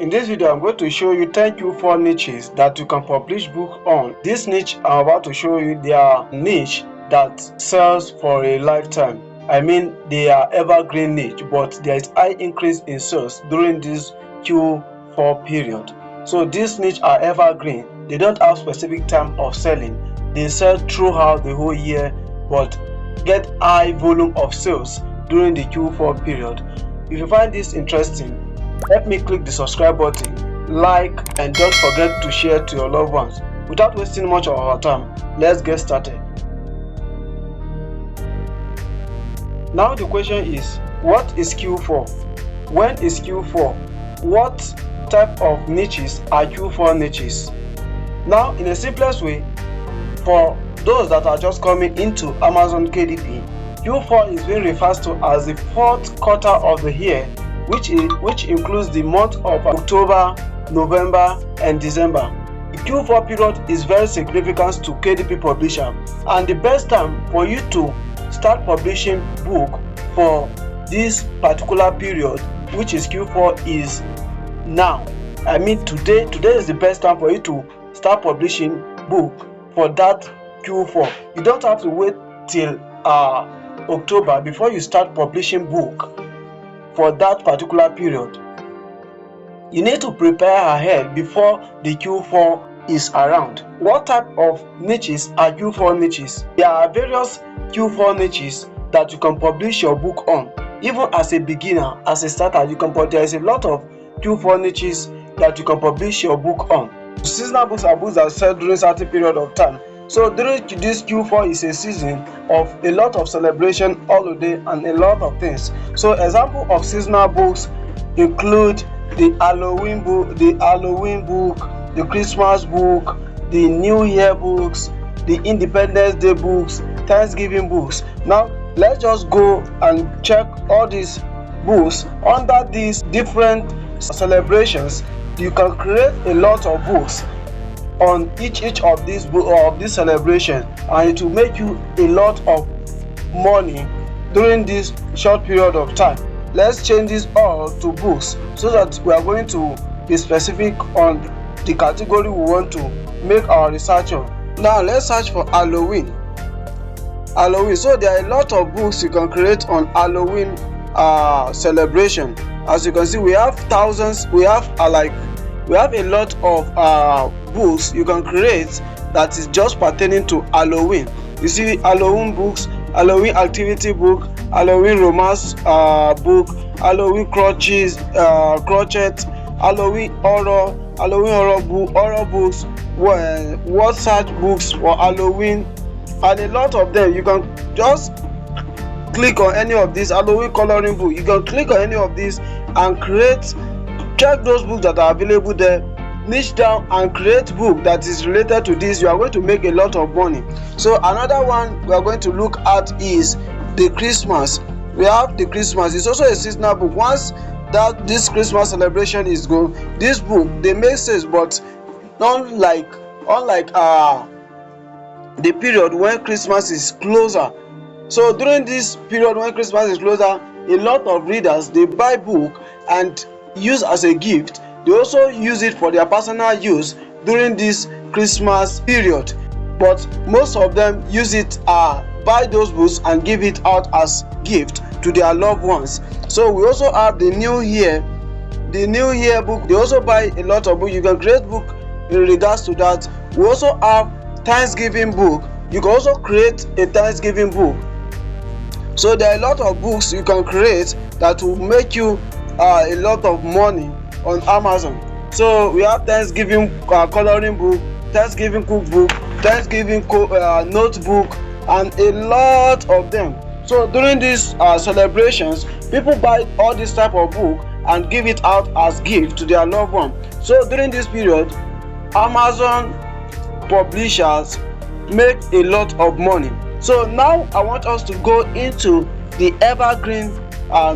In this video, I'm going to show you 10 Q4 niches that you can publish book on. This niche I'm about to show you, they are niche that sells for a lifetime. I mean, they are evergreen niche, but there is high increase in sales during this Q4 period. So these niche are evergreen. They don't have specific time of selling. They sell throughout the whole year, but get high volume of sales during the Q4 period. If you find this interesting, help me click the subscribe button, like, and don't forget to share to your loved ones. Without wasting much of our time, let's get started. Now the question is, what is Q4? When is Q4? What type of niches are Q4 niches? Now, in the simplest way, for those that are just coming into Amazon KDP, Q4 is being referred to as the fourth quarter of the year, which includes the month of October, November, and December. The Q4 period is very significant to KDP publisher, and the best time for you to start publishing book for this particular period, which is Q4, is now. I mean, today is the best time for you to start publishing book for that Q4. You don't have to wait till October before you start publishing book for that particular period. You need to prepare ahead before the Q4 is around. What type of niches are Q4 niches? There are various Q4 niches that you can publish your book on. Even as a beginner, as a starter, there is a lot of Q4 niches that you can publish your book on. Seasonal books are books that sell during a certain period of time. So during this Q4 is a season of a lot of celebration, holiday, and a lot of things. So example of seasonal books include the Halloween book, the Christmas book, the New Year books, the Independence Day books, Thanksgiving books. Now let's just go and check all these books under these different celebrations. You can create a lot of books on each of these celebration, and it will make you a lot of money during this short period of time. Let's change this all to books so that we are going to be specific on the category we want to make our research on. Now let's search for Halloween. So there are a lot of books you can create on Halloween celebration. As you can see, we have thousands. We have a lot of books you can create that is just pertaining to Halloween. You see Halloween books, Halloween activity book, Halloween romance book, Halloween crotchet, Halloween horror books, word search books for Halloween, and a lot of them. You can just click on any of these. Halloween coloring book, you can click on any of these and check those books that are available there, niche down and create book that is related to this. You are going to make a lot of money. So another one we are going to look at is the Christmas. We have the Christmas. It's also a seasonal book. Once that this Christmas celebration is gone, this book they make sense, but unlike the period when Christmas is closer. So during this period when Christmas is closer, a lot of readers, they buy book and use as a gift. They also use it for their personal use during this Christmas period, but most of them use it buy those books and give it out as gift to their loved ones. So we also have the New Year book. They also buy a lot of books. You can create book in regards to that. We also have Thanksgiving book. You can also create a Thanksgiving book. So there are a lot of books you can create that will make you a lot of money on Amazon. So we have Thanksgiving coloring book, Thanksgiving cookbook, Thanksgiving notebook, and a lot of them. So during these celebrations, people buy all this type of book and give it out as gift to their loved one. So during this period, Amazon publishers make a lot of money. So now I want us to go into the evergreen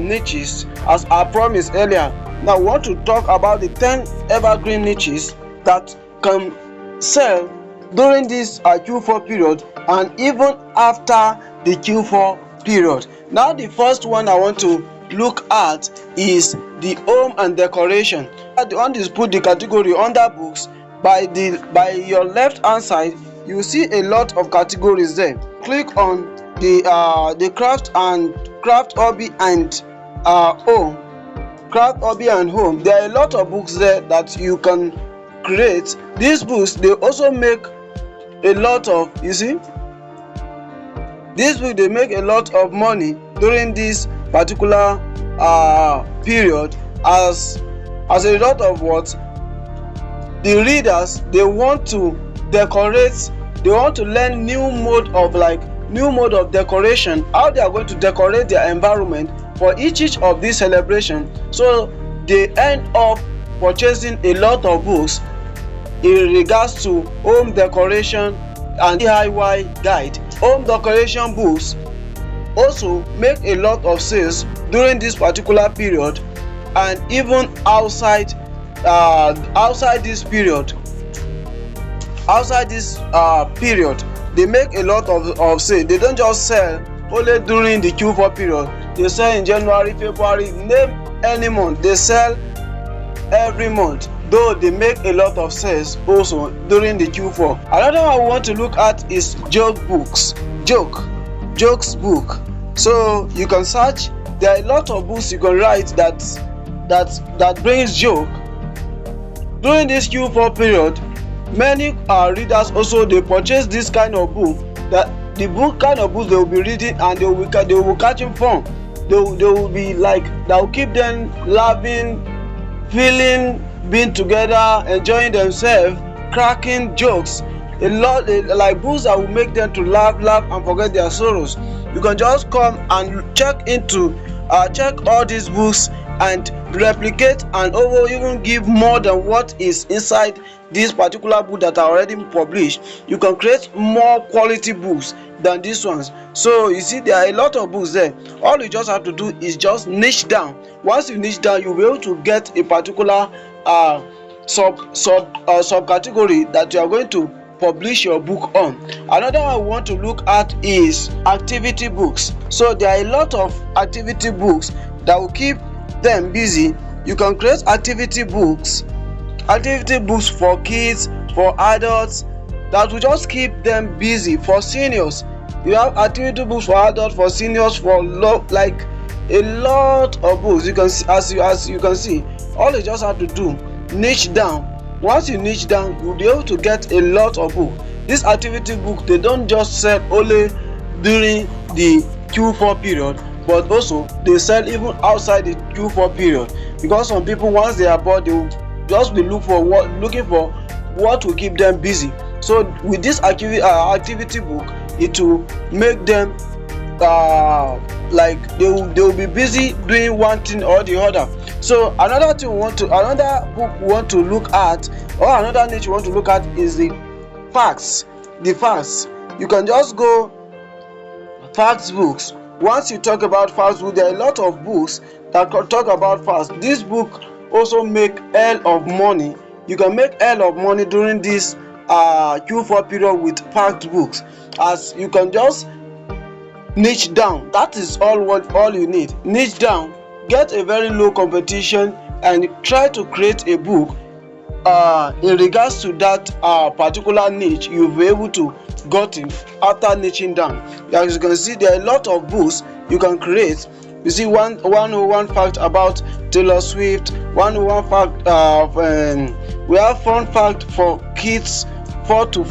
niches as I promised earlier. Now we want to talk about the 10 evergreen niches that can sell during this Q4 period and even after the Q4 period. Now the first one I want to look at is the home and decoration. One is put the category under books. By your left hand side, you see a lot of categories there. Click on the craft hobby and home. Craft hobby and home. There are a lot of books there that you can create. These books, they also make a lot of, you see, these books, they make a lot of money during this particular period, as a result of what the readers, they want to decorate, they want to learn new mode of decoration, how they are going to decorate their environment for each of these celebrations. So they end up purchasing a lot of books in regards to home decoration and DIY guide. Home decoration books also make a lot of sales during this particular period, and even outside this period, they make a lot of sales. They don't just sell only during the Q4 period, they sell in January, February, name any month, they sell every month, though they make a lot of sales also during the Q4. Another one we want to look at is jokes book. So you can search, there are a lot of books you can write that brings joke. During this Q4 period, many readers also, they purchase this kind of book, that the book kind of books they will be reading, and they will catching fun. They will be like, that will keep them laughing, feeling, being together, enjoying themselves, cracking jokes. A lot, like books that will make them to laugh and forget their sorrows. You can just come and check all these books and replicate and even give more than what is inside this particular book that are already published. You can create more quality books than these ones. So you see, there are a lot of books there. All you just have to do is just niche down. Once you niche down, you'll be able to get a particular subcategory that you are going to publish your book on. Another one we want to look at is activity books. So there are a lot of activity books that will keep them busy. You can create activity books for kids, for adults, that will just keep them busy. For seniors, you have activity books for adults, for seniors, for like a lot of books. You can see, as you can see, all you just have to do, niche down. Once you niche down, you'll be able to get a lot of books. These activity books, they don't just sell only during the Q4 period, but also they sell even outside the Q4 period, because some people, once they are bored, they will just be looking for what will keep them busy. So with this activity book, it will make them like they will be busy doing one thing or the other. So another book we want to look at, or another niche we want to look at, is the facts. You can just go facts books. Once you talk about facts books, there are a lot of books that talk about facts. This book also make hell of money. You can make hell of money during this Q4 period with fact books, as you can just niche down. That is all you need. Niche down, get a very low competition, and try to create a book in regards to that particular niche you'll be able to gotten after niching down. As you can see, there are a lot of books you can create. You see, 101 fact about Taylor Swift, 101 fact we have fun fact for kids 4 to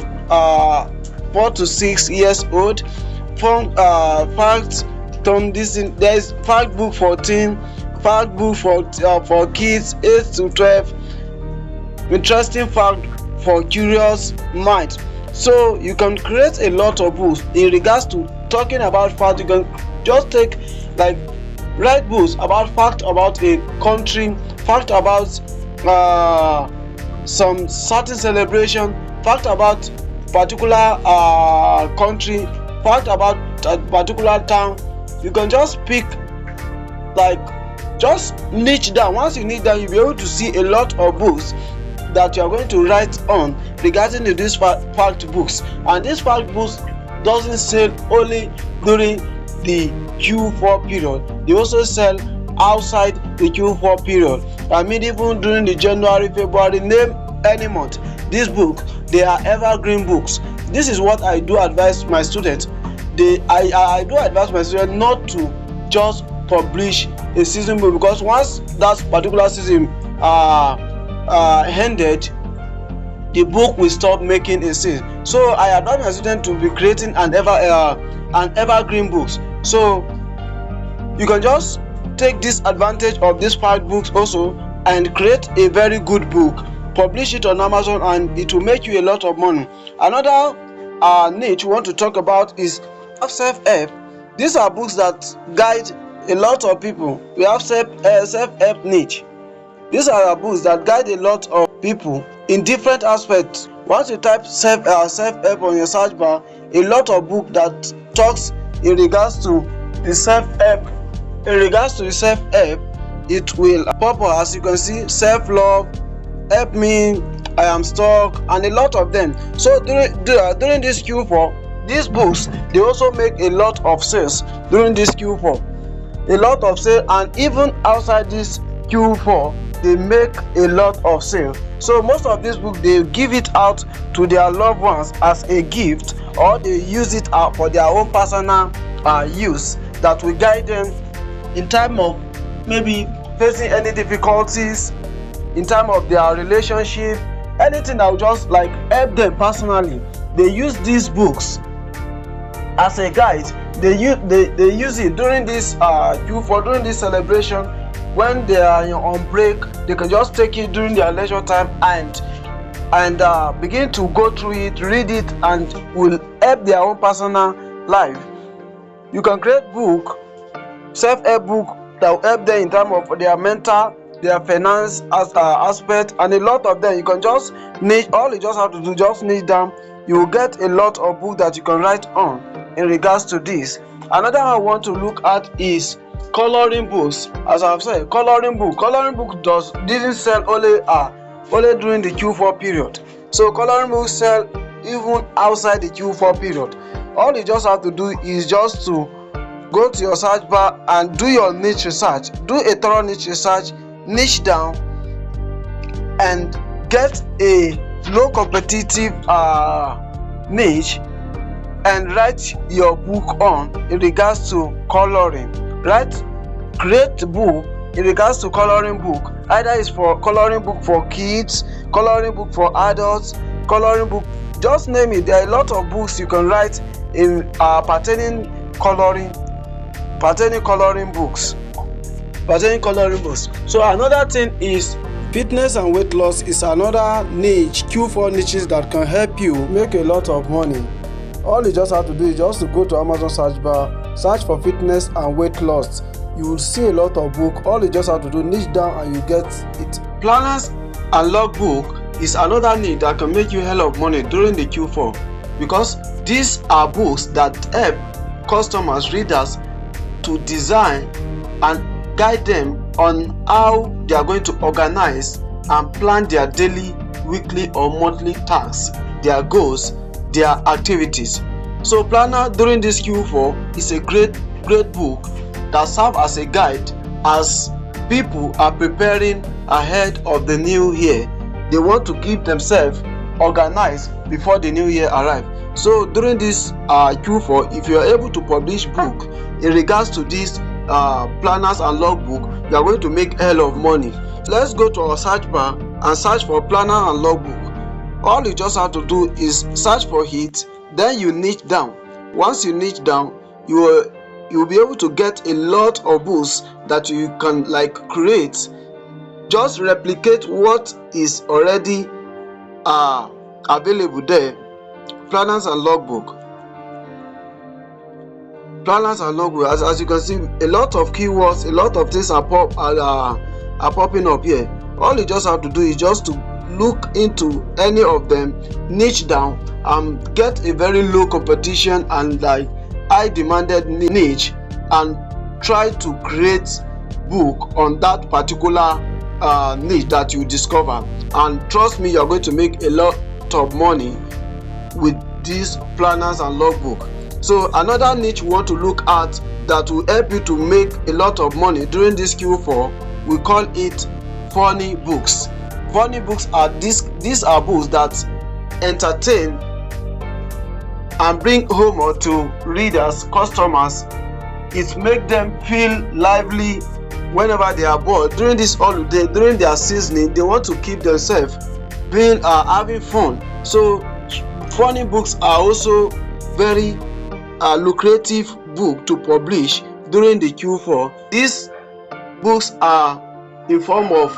6 years old, fun facts from this. There is fact book for teen, fact book for kids 8 to 12, interesting fact for curious mind. So you can create a lot of books in regards to talking about fact. You can just take, like, write books about fact about a country, fact about some certain celebration, fact about particular country, fact about a particular town. You can just pick, like, just niche down. Once you niche down, you'll be able to see a lot of books that you are going to write on regarding to these fact books. And these fact books doesn't sell only during the Q4 period, they also sell outside the Q4 period. I mean, even during the January, February, name any month, these books, they are evergreen books. This is what I do advise my students. I do advise my students not to just publish a season book, because once that particular season ended, the book will stop making a sale. So I advise my students to be creating an evergreen books. So you can just take this advantage of these 5 books also and create a very good book, publish it on Amazon, and it will make you a lot of money. Another niche we want to talk about is self-help. These are books that guide a lot of people. We have self-help niche. These are books that guide a lot of people in different aspects. Once you type self-help on your search bar, a lot of book that talks in regards to the self-help, it will pop up. As you can see, self-love, help me, I am stuck, and a lot of them. So during this Q4, these books, they also make a lot of sales during this Q4, a lot of sales. And even outside this Q4, they make a lot of sales. So most of these books, they give it out to their loved ones as a gift, or they use it for their own personal use, that will guide them in time of maybe facing any difficulties, in time of their relationship, anything that will just like help them personally. They use these books as a guide. They use it during this Q4, during this celebration. When they are on break, they can just take it during their leisure time and begin to go through it, read it, and will help their own personal life. You can create book, self-help book, that will help them in terms of their mental, their finance aspect, and a lot of them. You can just niche. All you just have to do, just niche down. You will get a lot of books that you can write on in regards to this. Another one I want to look at is coloring books. As I've said, coloring book didn't sell only during the Q4 period. So coloring books sell even outside the Q4 period. All you just have to do is just to go to your search bar and do your niche research. Do a thorough niche research, niche down, and get a low competitive niche, and write your book on in regards to coloring. Create book in regards to coloring book. Either it's for coloring book for kids, coloring book for adults, coloring book, just name it. There are a lot of books you can write in pertaining coloring books. So another thing is fitness and weight loss is another niche, Q4 niches that can help you make a lot of money. All you just have to do is just to go to Amazon search bar, search for fitness and weight loss. You will see a lot of book. All you just have to do, niche down, and you get it. Planners and logbook is another niche that can make you hell of money during the Q4, because these are books that help customers, readers, to design and guide them on how they are going to organize and plan their daily, weekly, or monthly tasks, their goals, their activities. So planner during this Q4 is a great book that serves as a guide as people are preparing ahead of the new year. They want to keep themselves organized before the new year arrives. So during this Q4, if you are able to publish book in regards to these planners and logbook, you are going to make hell of money. Let's go to our search bar and search for planner and logbook. All you just have to do is search for it, then you niche down. Once you niche down, you will be able to get a lot of books that you can like create. Just replicate what is already available there. Planners and logbook. As you can see, a lot of keywords, a lot of things are popping up here. All you just have to do is just to look into any of them, niche down, and get a very low competition and like high demanded niche, and try to create book on that particular niche that you discover. And trust me, you're going to make a lot of money with these planners and logbook. So another niche we want to look at that will help you to make a lot of money during this Q4, we call it funny books. Funny books are these are books that entertain and bring humor to readers, customers. It make them feel lively whenever they are bored during this holiday, during their seasoning. They want to keep themselves being having fun. So funny books are also very lucrative book to publish during the Q4. These books are in form of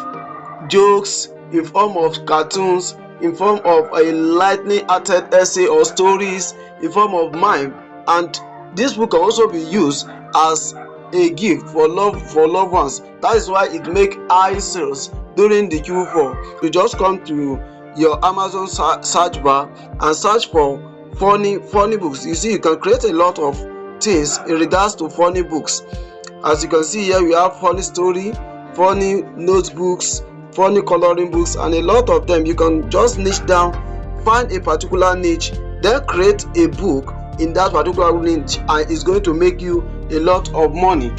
jokes, in form of cartoons, in form of a lightning hearted essay or stories, in form of mime, and this book can also be used as a gift for loved ones. That is why it make high sales during the Q4. You just come to your Amazon search bar and search for funny books. You see, you can create a lot of things in regards to funny books. As you can see here, we have funny story, funny notebooks, funny coloring books, and a lot of them. You can just niche down, find a particular niche, then create a book in that particular niche, and it's going to make you a lot of money.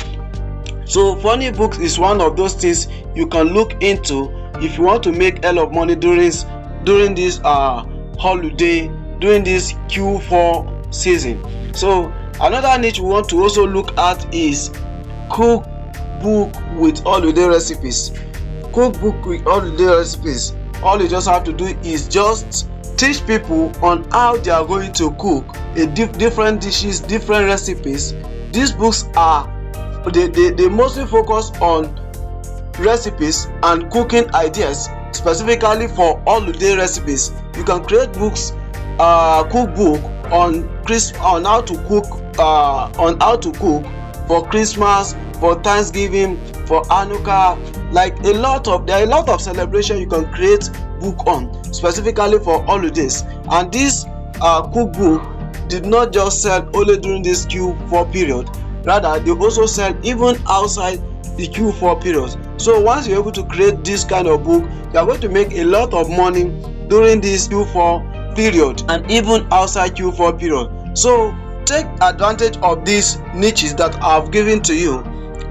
So funny books is one of those things you can look into if you want to make hell of money during this holiday, during this Q4 season. So another niche we want to also look at is cookbook with holiday recipes. Cookbook with holiday recipes. All you just have to do is just teach people on how they are going to cook different dishes, different recipes. These books are they mostly focus on recipes and cooking ideas specifically for holiday recipes. You can create books, cookbook on how to cook for Christmas, for Thanksgiving, for Hanukkah. Like there are a lot of celebration you can create book on specifically for holidays. And this cookbook did not just sell only during this Q4 period, rather they also sell even outside the Q4 period. So once you're able to create this kind of book, you are going to make a lot of money during this Q4 period and even outside Q4 period. So take advantage of these niches that I've given to you,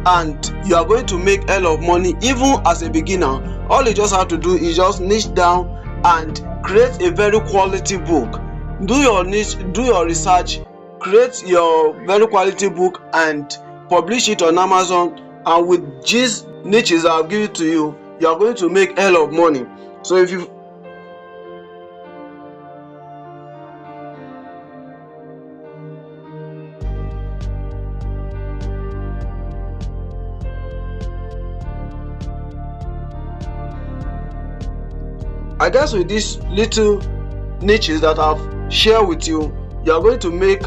and you are going to make hell of money even as a beginner. All you just have to do is just niche down and create a very quality book. Do your niche, do your research, create your very quality book and publish it on Amazon. And with these niches I've given to you, you are going to make hell of money. So if you I guess with these little niches that I've shared with you, you are going to make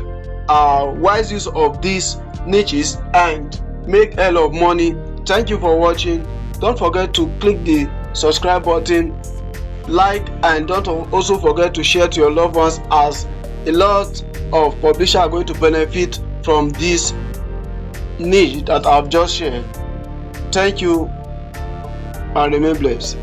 wise use of these niches and make hell of money. Thank you for watching. Don't forget to click the subscribe button, like, and don't also forget to share to your loved ones, as a lot of publishers are going to benefit from this niche that I've just shared. Thank you and remain blessed.